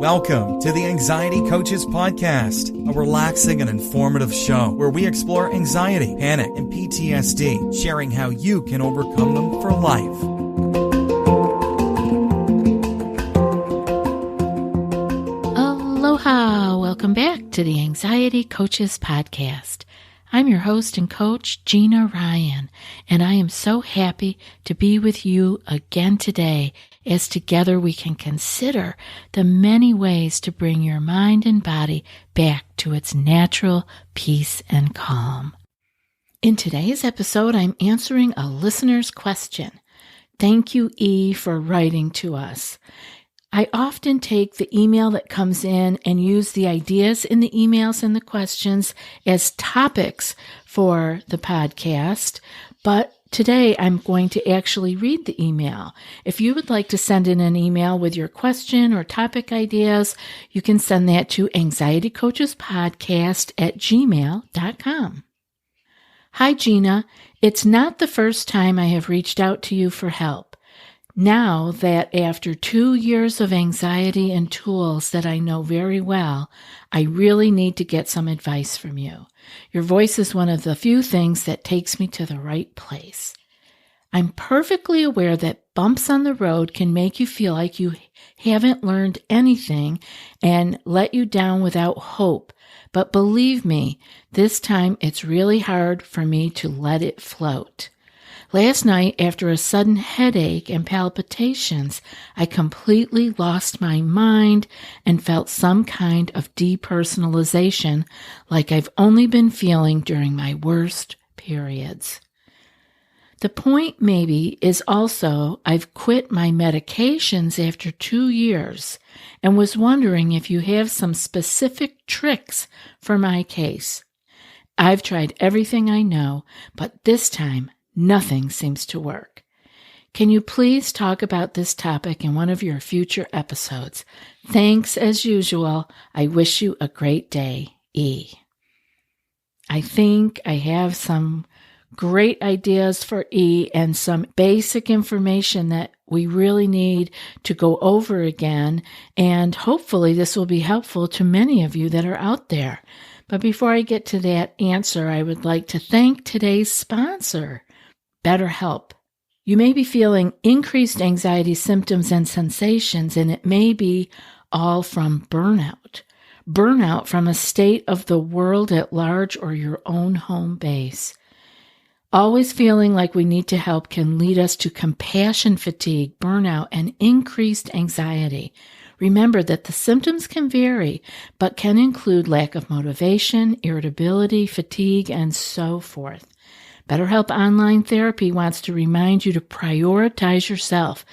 Welcome to the Anxiety Coaches Podcast, a relaxing and informative show where we explore anxiety, panic, and PTSD, sharing how you can overcome them for life. Aloha! Welcome back to the Anxiety Coaches Podcast. I'm your host and coach, Gina Ryan, and I am so happy to be with you again today as together we can consider the many ways to bring your mind and body back to its natural peace and calm. In today's episode, I'm answering a listener's question. Thank you, E, for writing to us. I often take the email that comes in and use the ideas in the emails and the questions as topics for the podcast, but today I'm going to actually read the email. If you would like to send in an email with your question or topic ideas, you can send that to anxietycoachespodcast@gmail.com. Hi, Gina. It's not the first time I have reached out to you for help. Now that after 2 years of anxiety and tools that I know very well, I really need to get some advice from you. Your voice is one of the few things that takes me to the right place. I'm perfectly aware that bumps on the road can make you feel like you haven't learned anything and let you down without hope. But believe me, this time it's really hard for me to let it float. Last night, after a sudden headache and palpitations, I completely lost my mind and felt some kind of depersonalization like I've only been feeling during my worst periods. The point maybe is also I've quit my medications after 2 years and was wondering if you have some specific tricks for my case. I've tried everything I know, but this time, nothing seems to work. Can you please talk about this topic in one of your future episodes? Thanks as usual. I wish you a great day, E. I think I have some great ideas for E and some basic information that we really need to go over again, and hopefully this will be helpful to many of you that are out there. But before I get to that answer, I would like to thank today's sponsor, BetterHelp. You may be feeling increased anxiety symptoms and sensations, and it may be all from burnout. Burnout from a state of the world at large or your own home base. Always feeling like we need to help can lead us to compassion fatigue, burnout, and increased anxiety. Remember that the symptoms can vary, but can include lack of motivation, irritability, fatigue, and so forth. BetterHelp Online Therapy wants to remind you to prioritize yourself.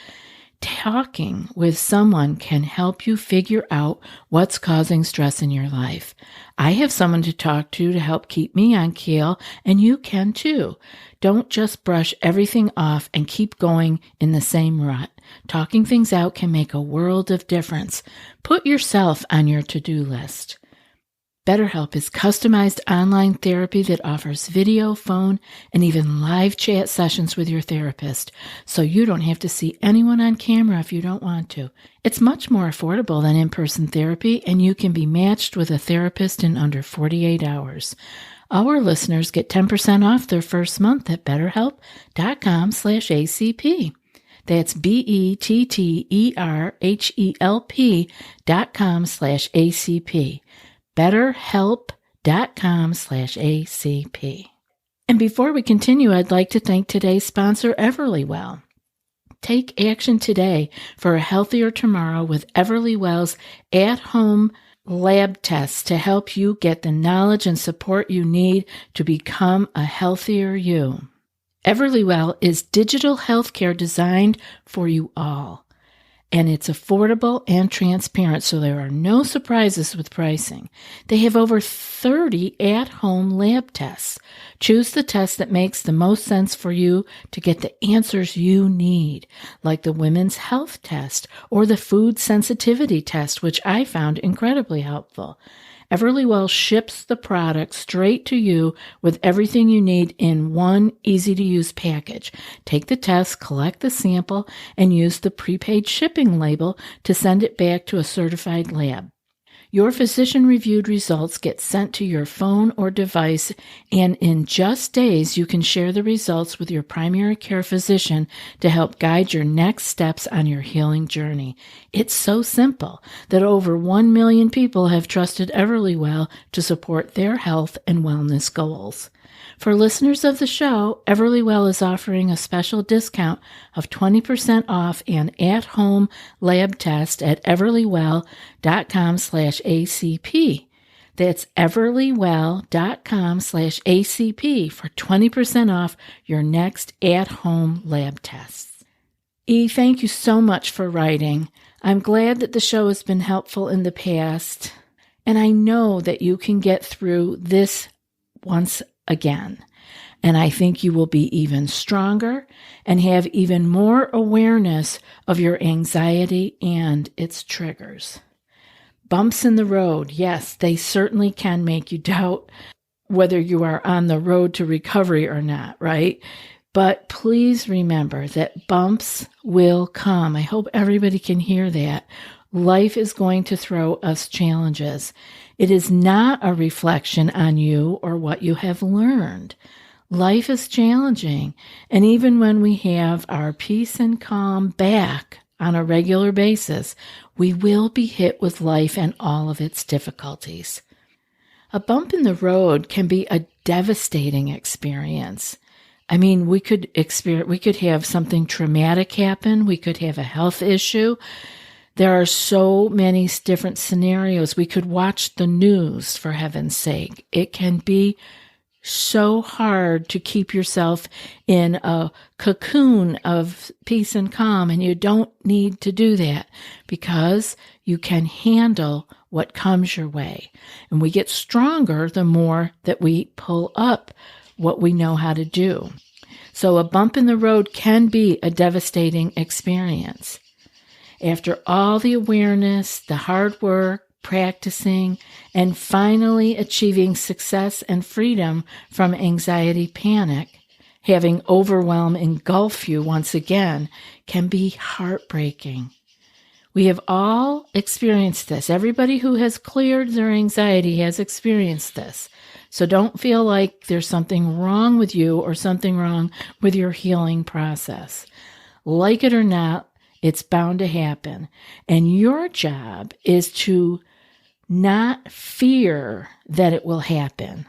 Talking with someone can help you figure out what's causing stress in your life. I have someone to talk to help keep me on keel, and you can too. Don't just brush everything off and keep going in the same rut. Talking things out can make a world of difference. Put yourself on your to-do list. BetterHelp is customized online therapy that offers video, phone, and even live chat sessions with your therapist, so you don't have to see anyone on camera if you don't want to. It's much more affordable than in-person therapy, and you can be matched with a therapist in under 48 hours. Our listeners get 10% off their first month at betterhelp.com/ACP. That's BETTERHELP.com/ACP. betterhelp.com/ACP. And before we continue, I'd like to thank today's sponsor, Everlywell. Take action today for a healthier tomorrow with Everlywell's at-home lab tests to help you get the knowledge and support you need to become a healthier you. Everlywell is digital healthcare designed for you all. And it's affordable and transparent, so there are no surprises with pricing. They have over 30 at-home lab tests. Choose the test that makes the most sense for you to get the answers you need, like the Women's Health Test or the Food Sensitivity Test, which I found incredibly helpful. Everlywell ships the product straight to you with everything you need in one easy-to-use package. Take the test, collect the sample, and use the prepaid shipping label to send it back to a certified lab. Your physician-reviewed results get sent to your phone or device, and in just days, you can share the results with your primary care physician to help guide your next steps on your healing journey. It's so simple that over 1 million people have trusted Everlywell to support their health and wellness goals. For listeners of the show, Everlywell is offering a special discount of 20% off an at-home lab test at everlywell.com/ACP. That's everlywell.com/ACP for 20% off your next at-home lab tests. Thank you so much for writing. I'm glad that the show has been helpful in the past, and I know that you can get through this once again. And I think you will be even stronger and have even more awareness of your anxiety and its triggers. Bumps in the road, yes, they certainly can make you doubt whether you are on the road to recovery or not, right? But please remember that bumps will come. I hope everybody can hear that. Life is going to throw us challenges. It is not a reflection on you or what you have learned. Life is challenging, and even when we have our peace and calm back on a regular basis, we will be hit with life and all of its difficulties. A bump in the road can be a devastating experience. I mean, we could have something traumatic happen. We could have a health issue. There are so many different scenarios. We could watch the news, for heaven's sake. It can be so hard to keep yourself in a cocoon of peace and calm, and you don't need to do that because you can handle what comes your way. And we get stronger the more that we pull up what we know how to do. So a bump in the road can be a devastating experience. After all the awareness, the hard work, practicing, and finally achieving success and freedom from anxiety panic, having overwhelm engulf you once again can be heartbreaking. We have all experienced this. Everybody who has cleared their anxiety has experienced this. So don't feel like there's something wrong with you or something wrong with your healing process. Like it or not, it's bound to happen. And your job is to not fear that it will happen.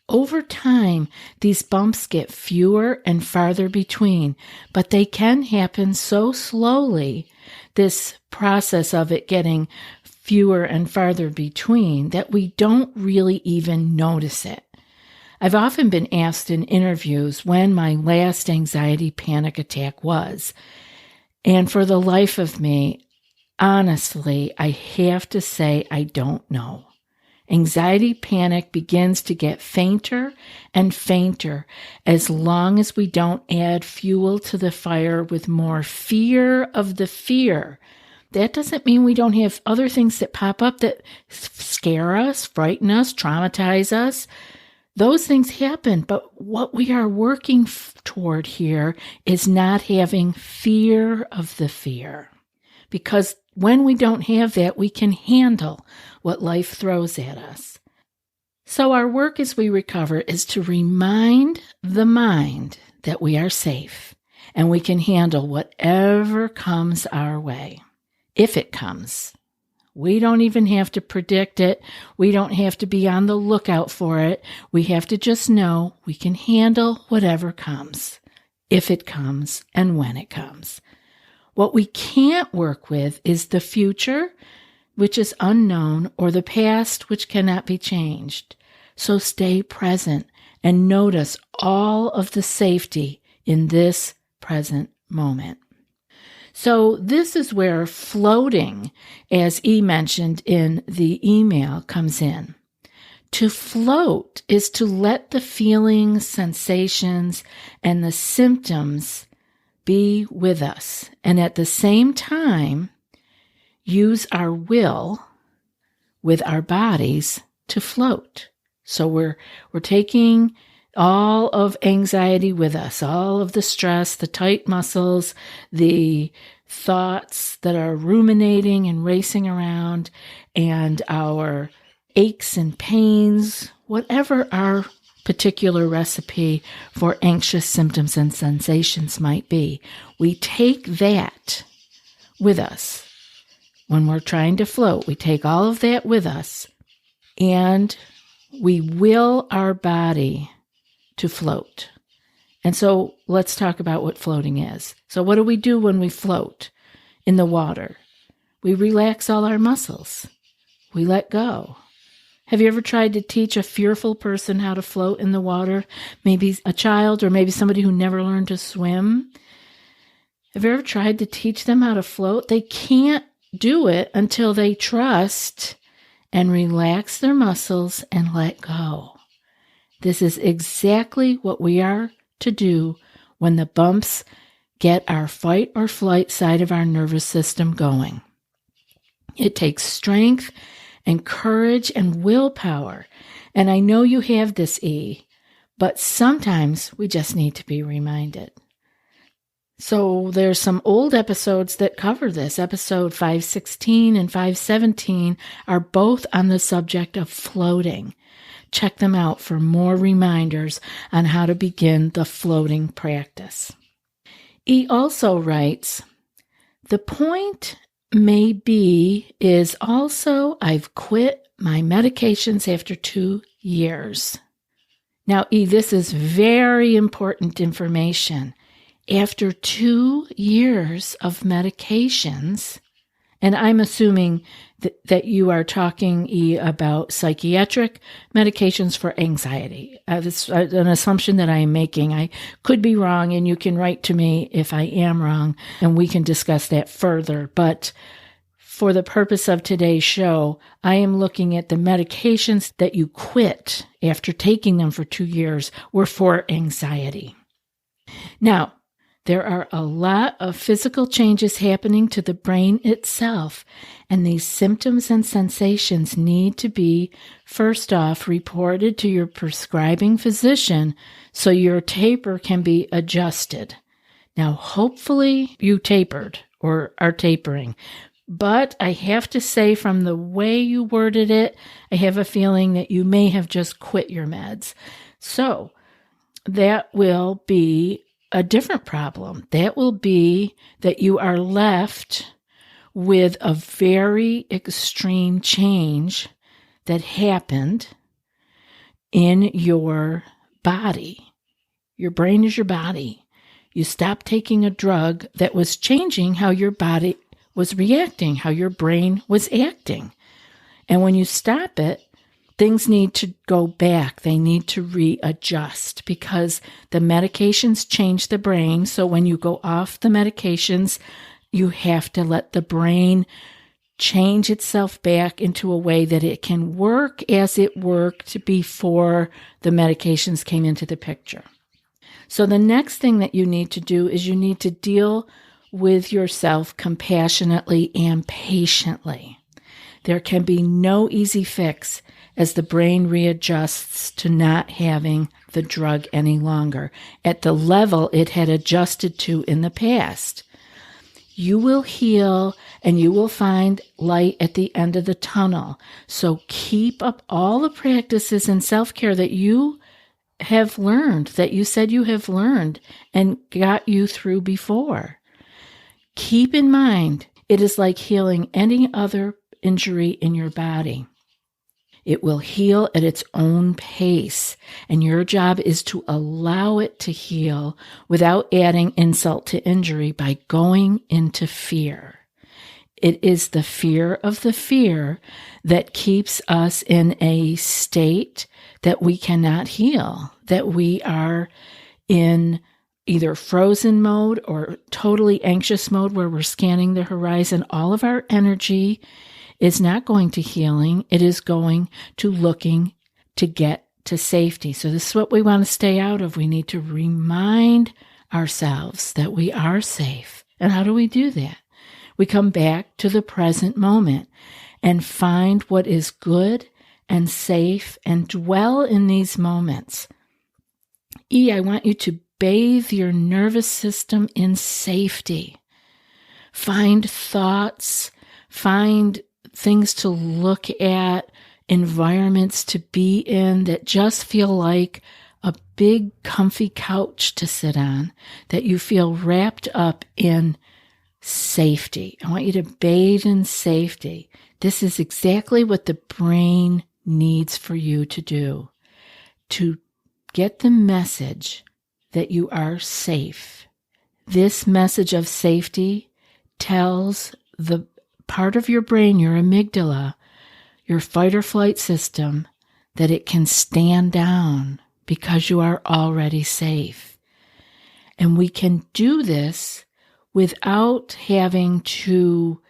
Over time, these bumps get fewer and farther between, but they can happen so slowly, this process of it getting fewer and farther between, that we don't really even notice it. I've often been asked in interviews when my last anxiety panic attack was, and for the life of me, honestly, I have to say I don't know. Anxiety panic begins to get fainter and fainter as long as we don't add fuel to the fire with more fear of the fear. That doesn't mean we don't have other things that pop up that scare us, frighten us, traumatize us. Those things happen, but what we are working toward here is not having fear of the fear. Because when we don't have that, we can handle what life throws at us. So our work as we recover is to remind the mind that we are safe and we can handle whatever comes our way. If it comes. We don't even have to predict it. We don't have to be on the lookout for it. We have to just know we can handle whatever comes, if it comes and when it comes. What we can't work with is the future, which is unknown, or the past, which cannot be changed. So stay present and notice all of the safety in this present moment. So this is where floating, as E mentioned in the email, comes in. To float is to let the feelings, sensations, and the symptoms be with us, and at the same time, use our will, with our bodies to float. So we're taking all of anxiety with us, all of the stress, the tight muscles, the thoughts that are ruminating and racing around, and our aches and pains, whatever our particular recipe for anxious symptoms and sensations might be. We take that with us. When we're trying to float, we take all of that with us, and we will our body to float. And so let's talk about what floating is. So what do we do when we float in the water? We relax all our muscles. We let go. Have you ever tried to teach a fearful person how to float in the water? Maybe a child or maybe somebody who never learned to swim. Have you ever tried to teach them how to float? They can't do it until they trust and relax their muscles and let go. This is exactly what we are to do when the bumps get our fight or flight side of our nervous system going. It takes strength and courage and willpower. And I know you have this, but sometimes we just need to be reminded. So there's some old episodes that cover this. Episode 516 and 517 are both on the subject of floating. Check them out for more reminders on how to begin the floating practice. E also writes, the point is also I've quit my medications after 2 years. Now, E, this is very important information. After 2 years of medications, and I'm assuming that you are talking, E, about psychiatric medications for anxiety. That's an assumption that I am making. I could be wrong, and you can write to me if I am wrong, and we can discuss that further. But for the purpose of today's show, I am looking at the medications that you quit after taking them for 2 years were for anxiety. Now, there are a lot of physical changes happening to the brain itself, and these symptoms and sensations need to be, first off, reported to your prescribing physician so your taper can be adjusted. Now, hopefully you tapered or are tapering, but I have to say from the way you worded it, I have a feeling that you may have just quit your meds. So that will be a different problem. That will be that you are left with a very extreme change that happened in your body. Your brain is your body. You stopped taking a drug that was changing how your body was reacting, how your brain was acting. And when you stop it, things need to go back. They need to readjust because the medications change the brain. So when you go off the medications, you have to let the brain change itself back into a way that it can work as it worked before the medications came into the picture. So the next thing that you need to do is you need to deal with yourself compassionately and patiently. There can be no easy fix as the brain readjusts to not having the drug any longer at the level it had adjusted to in the past. You will heal and you will find light at the end of the tunnel. So keep up all the practices and self-care that you have learned, that you said you have learned and got you through before. Keep in mind, it is like healing any other injury in your body. It will heal at its own pace, and your job is to allow it to heal without adding insult to injury by going into fear. It is the fear of the fear that keeps us in a state that we cannot heal, that we are in either frozen mode or totally anxious mode where we're scanning the horizon. All of our energy is not going to healing. It is going to looking to get to safety. So this is what we want to stay out of. We need to remind ourselves that we are safe. And how do we do that? We come back to the present moment. and find what is good and safe and dwell in these moments. I want you to bathe your nervous system in safety. Find thoughts, find things to look at, environments to be in that just feel like a big comfy couch to sit on, that you feel wrapped up in safety. I want you to bathe in safety. This is exactly what the brain needs for you to do, to get the message that you are safe. This message of safety tells the part of your brain, your amygdala, your fight or flight system, that it can stand down because you are already safe. And we can do this without having to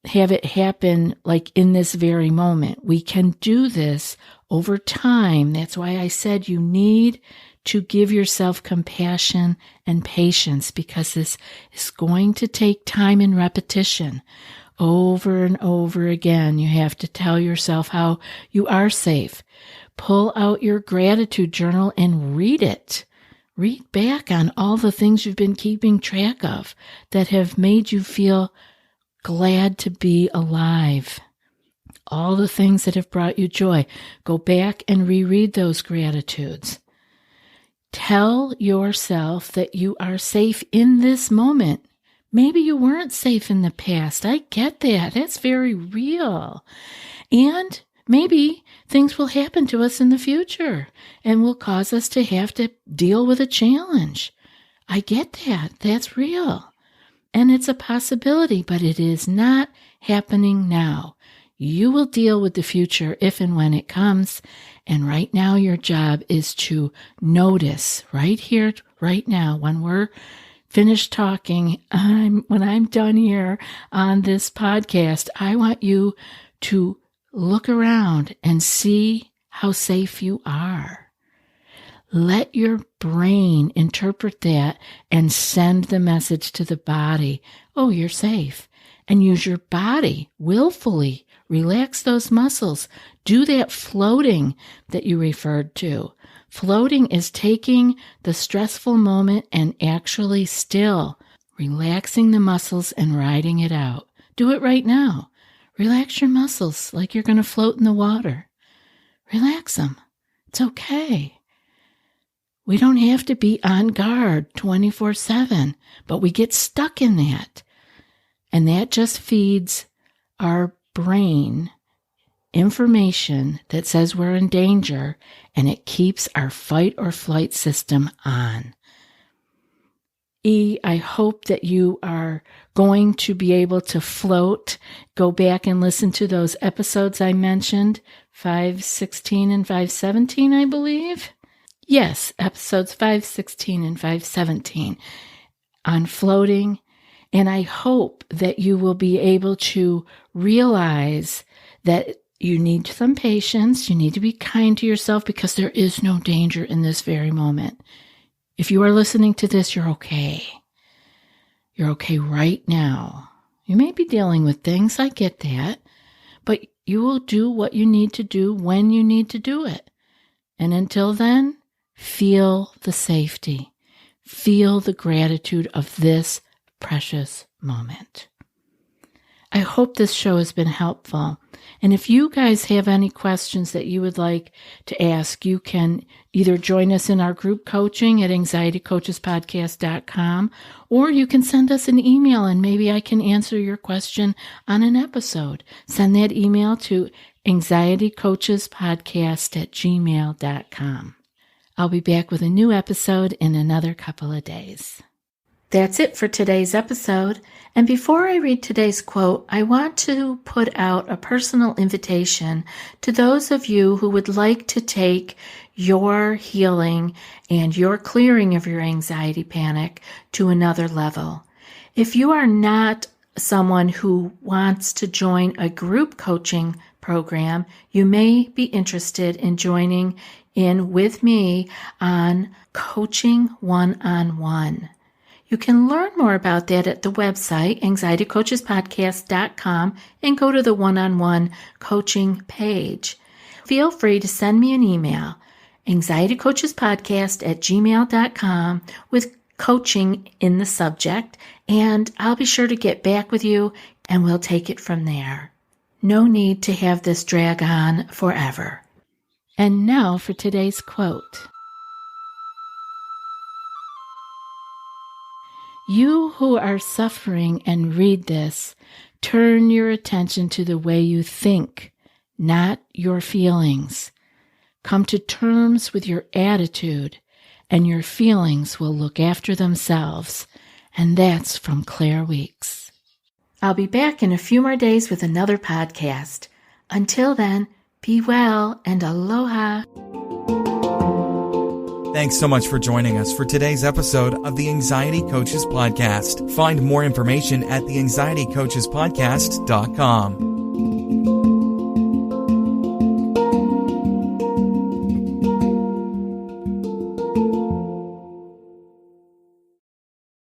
have it happen like in this very moment. We can do this over time. That's why I said you need to give yourself compassion and patience, because this is going to take time and repetition. Over and over again, you have to tell yourself how you are safe. Pull out your gratitude journal and read it. Read back on all the things you've been keeping track of that have made you feel glad to be alive. All the things that have brought you joy. Go back and reread those gratitudes. Tell yourself that you are safe in this moment. Maybe you weren't safe in the past. I get that. That's very real. And maybe things will happen to us in the future and will cause us to have to deal with a challenge. I get that. That's real. And it's a possibility, but it is not happening now. You will deal with the future if and when it comes. And right now, your job is to notice right here, right now, when we're finished talking, when I'm done here on this podcast, I want you to look around and see how safe you are. Let your brain interpret that and send the message to the body. Oh, you're safe. And use your body willfully. Relax those muscles. Do that floating that you referred to. Floating is taking the stressful moment and actually still relaxing the muscles and riding it out. Do it right now. Relax your muscles like you're going to float in the water. Relax them. It's okay. We don't have to be on guard 24/7, but we get stuck in that. And that just feeds our brain information that says we're in danger, and it keeps our fight or flight system on. I hope that you are going to be able to float. Go back and listen to those episodes I mentioned, 516 and 517, I believe. Yes, episodes 516 and 517 on floating. And I hope that you will be able to realize that you need some patience. You need to be kind to yourself, because there is no danger in this very moment. If you are listening to this, you're okay. You're okay right now. You may be dealing with things, I get that, but you will do what you need to do when you need to do it. And until then, feel the safety. Feel the gratitude of this precious moment. I hope this show has been helpful. And if you guys have any questions that you would like to ask, you can either join us in our group coaching at anxietycoachespodcast.com, or you can send us an email and maybe I can answer your question on an episode. Send that email to anxietycoachespodcast@gmail.com. I'll be back with a new episode in another couple of days. That's it for today's episode. And before I read today's quote, I want to put out a personal invitation to those of you who would like to take your healing and your clearing of your anxiety panic to another level. If you are not someone who wants to join a group coaching program, you may be interested in joining in with me on coaching one-on-one. You can learn more about that at the website, anxietycoachespodcast.com, and go to the one-on-one coaching page. Feel free to send me an email, anxietycoachespodcast@gmail.com, with coaching in the subject, and I'll be sure to get back with you, and we'll take it from there. No need to have this drag on forever. And now for today's quote. You who are suffering and read this, turn your attention to the way you think, not your feelings. Come to terms with your attitude, and your feelings will look after themselves. And that's from Claire Weeks. I'll be back in a few more days with another podcast. Until then, be well and aloha. Thanks so much for joining us for today's episode of the Anxiety Coaches Podcast. Find more information at theanxietycoachespodcast.com.